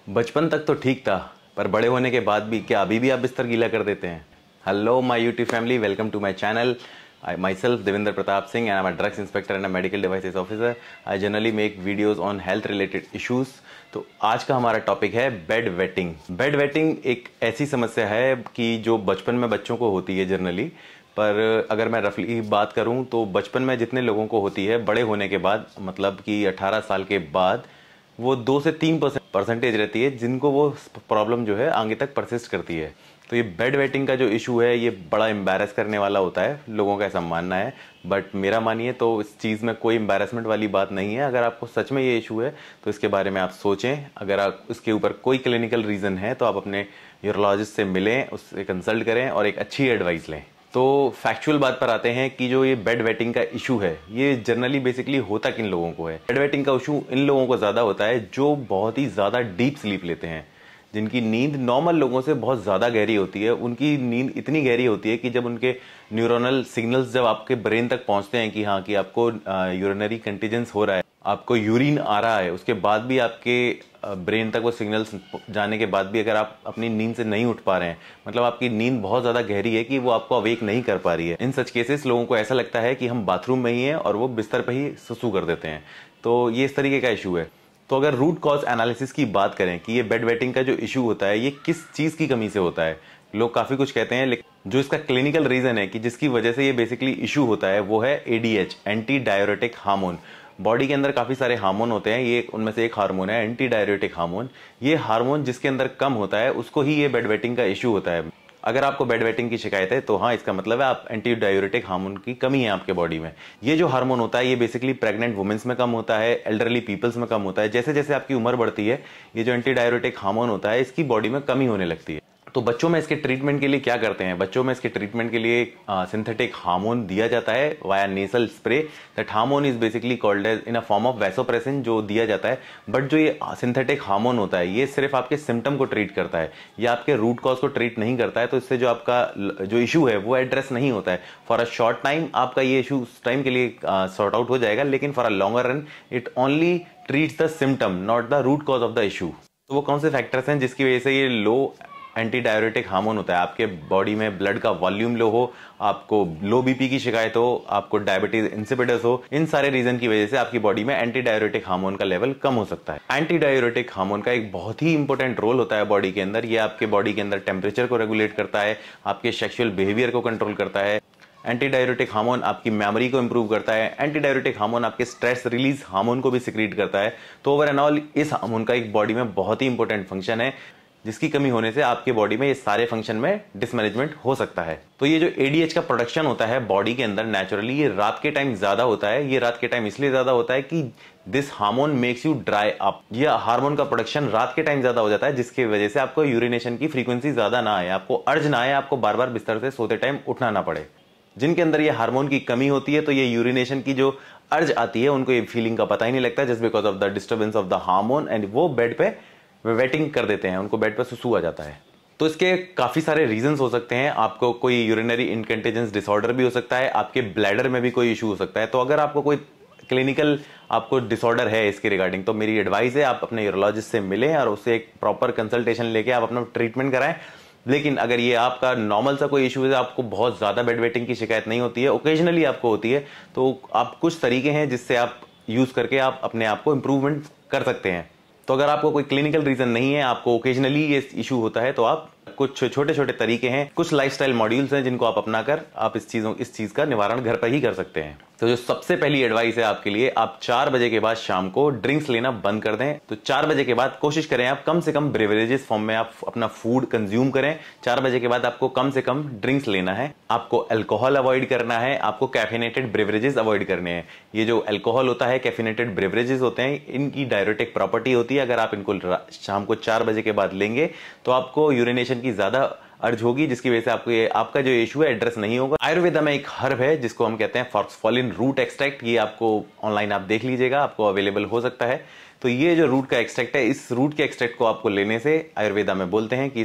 बचपन तक तो ठीक था, पर बड़े होने के बाद भी क्या अभी भी आप बिस्तर गीला कर देते हैं? Hello my YouTube family, welcome to my channel. I myself Devinder Pratap Singh and I'm a drugs inspector and a medical devices officer. I generally make videos on health related issues. तो आज का हमारा topic है bed wetting. Bed wetting एक ऐसी समस्या है कि जो बचपन में बच्चों को होती है जनरली, पर अगर मैं रफली बात करूं तो बचपन में जितने लोगों को होती है बड़े होने के बाद, मतलब कि 18 साल के बाद वो 2 से 3% रहती है जिनको वो प्रॉब्लम जो है आगे तक परसिस्ट करती है. तो ये बेड वेटिंग का जो इशू है ये बड़ा एम्बैरस करने वाला होता है, लोगों का ऐसा मानना है. बट मेरा मानिए तो इस चीज़ में कोई एम्बैरसमेंट वाली बात नहीं है. अगर आपको सच में ये इशू है तो इसके बारे में आप सोचें. अगर आप इसके ऊपर कोई क्लिनिकल रीज़न है तो आप अपने यूरोलॉजिस्ट से मिलें, उससे कंसल्ट करें और एक अच्छी एडवाइस लें. तो फैक्चुअल बात पर आते हैं कि जो ये बेड वेटिंग का इशू है ये जनरली बेसिकली होता किन लोगों को है. बेड वेटिंग का इशू इन लोगों को ज़्यादा होता है जो बहुत ही ज़्यादा डीप स्लीप लेते हैं, जिनकी नींद नॉर्मल लोगों से बहुत ज़्यादा गहरी होती है. उनकी नींद इतनी गहरी होती है कि जब उनके न्यूरोनल सिग्नल्स जब आपके ब्रेन तक पहुंचते हैं कि हाँ कि आपको यूरिनरी कंटिजेंस हो रहा है, आपको यूरिन आ रहा है, उसके बाद भी आपके ब्रेन तक वो सिग्नल्स जाने के बाद भी अगर आप अपनी नींद से नहीं उठ पा रहे हैं, मतलब आपकी नींद बहुत ज़्यादा गहरी है कि वो आपको अवेक नहीं कर पा रही है. इन सच केसेस लोगों को ऐसा लगता है कि हम बाथरूम में ही हैं और वो बिस्तर पर ही सुसु कर देते हैं. तो ये इस तरीके का इशू है. तो अगर रूट कॉज एनालिसिस की बात करें कि ये बेड वेटिंग का जो इशू होता है ये किस चीज़ की कमी से होता है, लोग काफ़ी कुछ कहते हैं, लेकिन जो इसका क्लिनिकल रीज़न है कि जिसकी वजह से ये बेसिकली इशू होता है वो है ADH, anti diuretic hormone. Body के अंदर काफ़ी सारे हार्मोन होते हैं, ये उनमें से एक हार्मोन है एंटी डाययूरेटिक हार्मोन. ये हार्मोन जिसके अंदर कम होता है उसको ही ये बेड वेटिंग का इशू होता है. अगर आपको बेड वेटिंग की शिकायत है तो हाँ, इसका मतलब है आप एंटी डाययूरेटिक हार्मोन की कमी है आपके बॉडी में. ये जो हार्मोन होता है ये बेसिकली प्रेग्नेंट वुमेन्स में कम होता है, एल्डरली पीपल्स में कम होता है. जैसे जैसे आपकी उम्र बढ़ती है ये जो एंटी डाययूरेटिक हार्मोन होता है इसकी बॉडी में कमी होने लगती है. तो बच्चों में इसके ट्रीटमेंट के लिए क्या करते हैं? बच्चों में इसके ट्रीटमेंट के लिए सिंथेटिक हार्मोन दिया जाता है via nasal spray. That hormone is basically called as in a form of vasopressin जो दिया जाता है. बट जो ये सिंथेटिक हार्मोन होता है ये सिर्फ आपके सिम्टम को ट्रीट करता है, या आपके रूट कॉज को ट्रीट नहीं करता है. तो इससे जो आपका जो इशू है वो एड्रेस नहीं होता है. फॉर अ शॉर्ट टाइम आपका ये इशू उस टाइम के लिए सॉर्ट आउट हो जाएगा, लेकिन for a longer run it only treats the symptom, not the root cause of the issue. तो वो कौन से फैक्टर्स हैं जिसकी वजह से ये लो एंटी डाययूरेटिक हार्मोन होता है? आपके बॉडी में ब्लड का वॉल्यूम लो हो, आपको लो बीपी की शिकायत हो, आपको डायबिटीज इंसिपिडस हो, इन सारे रीजन की वजह से आपकी बॉडी में एंटी डाययूरेटिक हार्मोन का लेवल कम हो सकता है. एंटी डाययूरेटिक हार्मोन का एक बहुत ही इंपॉर्टेंट रोल होता है बॉडी के अंदर. ये आपके बॉडी के अंदर टेम्परेचर को रेगुलेट करता है, आपके सेक्सुअल बिहेवियर को कंट्रोल करता है. एंटी डाययूरेटिक हार्मोन आपकी मेमोरी को इंप्रूव करता है. एंटी डाययूरेटिक हार्मोन आपके स्ट्रेस रिलीज हार्मोन को भी सिक्रीट करता है. तो ओवर एंड ऑल इस हार्मोन का एक बॉडी में बहुत ही इंपॉर्टेंट फंक्शन है, जिसकी कमी होने से आपके बॉडी में ये सारे फंक्शन में डिसमैनेजमेंट हो सकता है. तो ये जो एडीएच का प्रोडक्शन होता है बॉडी के अंदर नेचुरली, ये रात के टाइम ज्यादा होता है. ये रात के टाइम इसलिए ज्यादा होता है कि this hormone makes you dry up. ये हार्मोन का प्रोडक्शन रात के टाइम ज्यादा हो जाता है, जिसकी वजह से आपको यूरिनेशन की फ्रीक्वेंसी ज्यादा ना आए, आपको अर्ज ना आए, आपको बार बार बिस्तर से सोते टाइम उठना ना पड़े. जिनके अंदर ये हार्मोन की कमी होती है तो ये यूरिनेशन की जो अर्ज आती है उनको ये फीलिंग का पता ही नहीं लगता, just because of the disturbance of the hormone, and वो बेड पे वेटिंग कर देते हैं, उनको बेड पर सुसु आ जाता है. तो इसके काफी सारे रीजंस हो सकते हैं. आपको कोई यूरिनरी इनकंटिजेंस डिसऑर्डर भी हो सकता है, आपके ब्लैडर में भी कोई इशू हो सकता है. तो अगर आपको कोई क्लिनिकल आपको डिसऑर्डर है इसके रिगार्डिंग तो मेरी एडवाइस है आप अपने यूरोलॉजिस्ट से मिलें और उससे एक प्रॉपर कंसल्टेशन लेके आप अपना ट्रीटमेंट कराएं. लेकिन अगर ये आपका नॉर्मल सा कोई इशू है, आपको बहुत ज्यादा बेड वेटिंग की शिकायत नहीं होती है, ओकेजनली आपको होती है, तो आप कुछ तरीके हैं जिससे आप यूज करके आप अपने आप को इंप्रूवमेंट कर सकते हैं. तो अगर आपको कोई क्लिनिकल रीजन नहीं है, आपको ओकेजनली ये इशू होता है, तो आप कुछ छोटे छोटे तरीके हैं, कुछ लाइफस्टाइल मॉड्यूल्स हैं जिनको आप अपनाकर आप इस चीज का निवारण घर पर ही कर सकते हैं. तो जो सबसे पहली एडवाइस है आपके लिए, आप 4 बजे के बाद शाम को ड्रिंक्स लेना बंद कर दें. तो 4 बजे के बाद कोशिश करें आप कम से कम ब्रेवरेजेस फॉर्म में आप अपना फूड कंज्यूम करें. 4 बजे के बाद आपको कम से कम ड्रिंक्स लेना है, आपको अल्कोहल अवॉइड करना है, आपको कैफिनेटेड ब्रेवरेजेस अवॉइड करने हैं. ये जो अल्कोहल होता है, कैफिनेटेड ब्रेवरेजेस होते हैं, इनकी डाययूरेटिक प्रॉपर्टी होती है. अगर आप इनको शाम को 4 बजे के बाद लेंगे तो आपको यूरिनेशन की ज्यादा अर्ज होगी, जिसकी वजह से आपको ये आपका जो इशू है एड्रेस नहीं होगा. आयुर्वेदा में एक हर्ब है जिसको हम कहते हैं फॉक्सफॉलिन रूट एक्सट्रैक्ट. ये आपको ऑनलाइन आप देख लीजिएगा, आपको अवेलेबल हो सकता है. तो ये जो रूट का एक्सट्रैक्ट है, इस रूट के एक्सट्रैक्ट को आपको लेने से आयुर्वेदा में बोलते हैं कि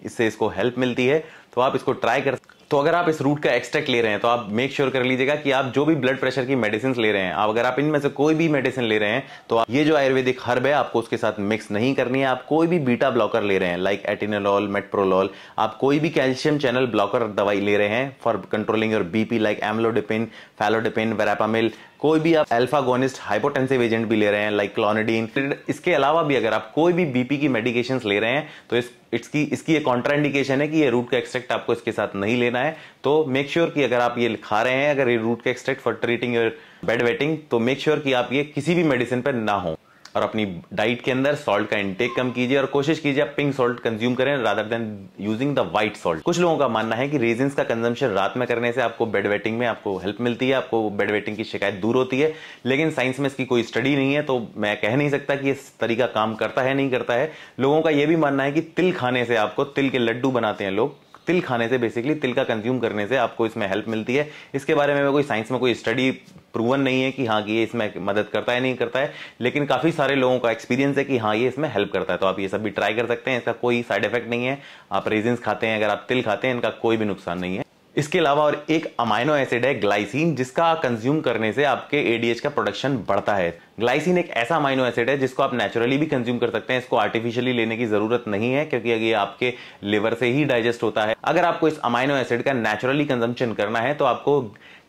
इससे इसको हेल्प मिलती है. तो आप इसको ट्राई कर. तो अगर आप इस रूट का एक्सट्रैक्ट ले रहे हैं तो आप मेक श्योर कर लीजिएगा कि आप जो भी ब्लड प्रेशर की मेडिसिन ले रहे हैं, अगर आप इनमें से कोई भी मेडिसिन ले रहे हैं तो ये जो आयुर्वेदिक हर्ब है आपको उसके साथ मिक्स नहीं करनी है। आप कोई भी बीटा ब्लॉकर ले रहे हैं लाइक एटिनोल, मेटप्रोलोल, आप कोई भी कैल्शियम चैनल ब्लॉकर दवाई ले रहे हैं for controlling your BP like amlodipine, felodipine, verapamil, कोई भी आप अल्फा गोनिस्ट हाइपोटेंसिव एजेंट भी ले रहे हैं लाइक क्लोनिडीन, इसके अलावा भी अगर आप कोई भी बीपी की मेडिकेशंस ले रहे हैं तो इसकी एक कॉन्ट्राइंडिकेशन है कि ये रूट का एक्सट्रैक्ट आपको इसके साथ नहीं लेना है। तो मेक श्योर कि अगर आप ये खा रहे हैं, अगर ये रूट का extract for treating your bed wetting, तो मेक श्योर कि आप ये किसी भी मेडिसिन पर ना हो। और अपनी डाइट के अंदर सॉल्ट का इंटेक कम कीजिए और कोशिश कीजिए आप पिंक सॉल्ट कंज्यूम करें rather than using the white salt. कुछ लोगों का मानना है कि रेजिन्स का कंजम्पशन रात में करने से आपको बेड वेटिंग में आपको हेल्प मिलती है, आपको बेड वेटिंग की शिकायत दूर होती है, लेकिन साइंस में इसकी कोई स्टडी नहीं है तो मैं कह नहीं सकता कि इस तरीका काम करता है नहीं करता है। लोगों का यह भी मानना है कि तिल खाने से, आपको तिल के लड्डू बनाते हैं लोग, तिल खाने से बेसिकली तिल का कंज्यूम करने से आपको इसमें हेल्प मिलती है। इसके बारे में कोई साइंस में कोई स्टडी प्रूवन नहीं है कि हाँ कि ये इसमें मदद करता है नहीं करता है, लेकिन काफी सारे लोगों का एक्सपीरियंस है कि हाँ ये इसमें हेल्प करता है। तो आप ये सब भी ट्राई कर सकते हैं, इसका कोई साइड इफेक्ट नहीं है। आप रेजिन्स खाते हैं, अगर आप तिल खाते हैं, इनका कोई भी नुकसान नहीं है। इसके अलावा और एक अमाइनो एसिड है ग्लाइसिन, जिसका कंज्यूम करने से आपके एडीएच का प्रोडक्शन बढ़ता है। ग्लाइसिन एक ऐसा अमाइनो एसिड है जिसको आप नेचुरली भी कंज्यूम कर सकते हैं, इसको आर्टिफिशियली लेने की जरूरत नहीं है क्योंकि ये आपके लिवर से ही डाइजेस्ट होता है। अगर आपको इस अमाइनो एसिड का नेचुरली कंजम्पशन करना है तो आपको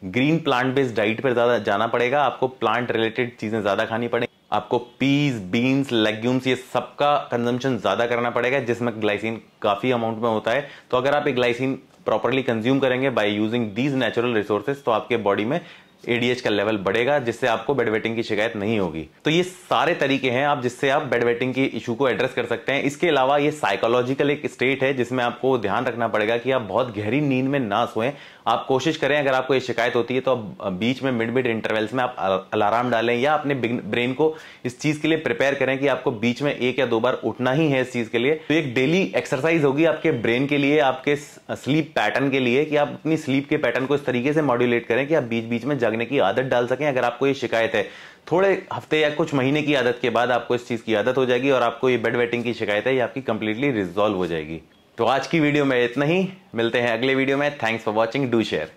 ग्रीन प्लांट बेस्ड डाइट पर ज्यादा जाना पड़ेगा, आपको प्लांट रिलेटेड चीजें ज्यादा खानी पड़ेगी, आपको पीस, बीन्स, लेग्यूम्स ये सबका कंजम्पशन ज्यादा करना पड़ेगा जिसमें ग्लाइसिन काफी अमाउंट में होता है। तो अगर आप एक ग्लाइसिन प्रॉपर्ली कंज्यूम करेंगे by using these natural resources तो आपके बॉडी में एडीएच का लेवल बढ़ेगा, जिससे आपको बेड वेटिंग की शिकायत नहीं होगी। तो ये सारे तरीके हैं आप जिससे आप बेड वेटिंग की इशू को एड्रेस कर सकते हैं। इसके अलावा ये साइकोलॉजिकल एक स्टेट है जिसमें आपको ध्यान रखना पड़ेगा कि आप बहुत गहरी नींद में ना सोएं। आप कोशिश करें, अगर आपको ये शिकायत होती है तो आप बीच में मिड इंटरवल्स में आप अलार्म डालें या अपने ब्रेन को इस चीज के लिए प्रिपेयर करें कि आपको बीच में 1 या 2 बार उठना ही है इस चीज के लिए। तो एक डेली एक्सरसाइज होगी आपके ब्रेन के लिए, आपके स्लीप पैटर्न के लिए, कि आप अपनी स्लीप के पैटर्न को इस तरीके से मॉड्यूलेट करें कि आप बीच बीच में जागने की आदत डाल सकें। अगर आपको ये शिकायत है, थोड़े हफ्ते या कुछ महीने की आदत के बाद आपको इस चीज की आदत हो जाएगी और आपको ये बेड वेटिंग की शिकायत है ये आपकी कंप्लीटली रिजॉल्व हो जाएगी। तो आज की वीडियो में इतना ही, मिलते हैं अगले वीडियो में। Thanks for watching, do share.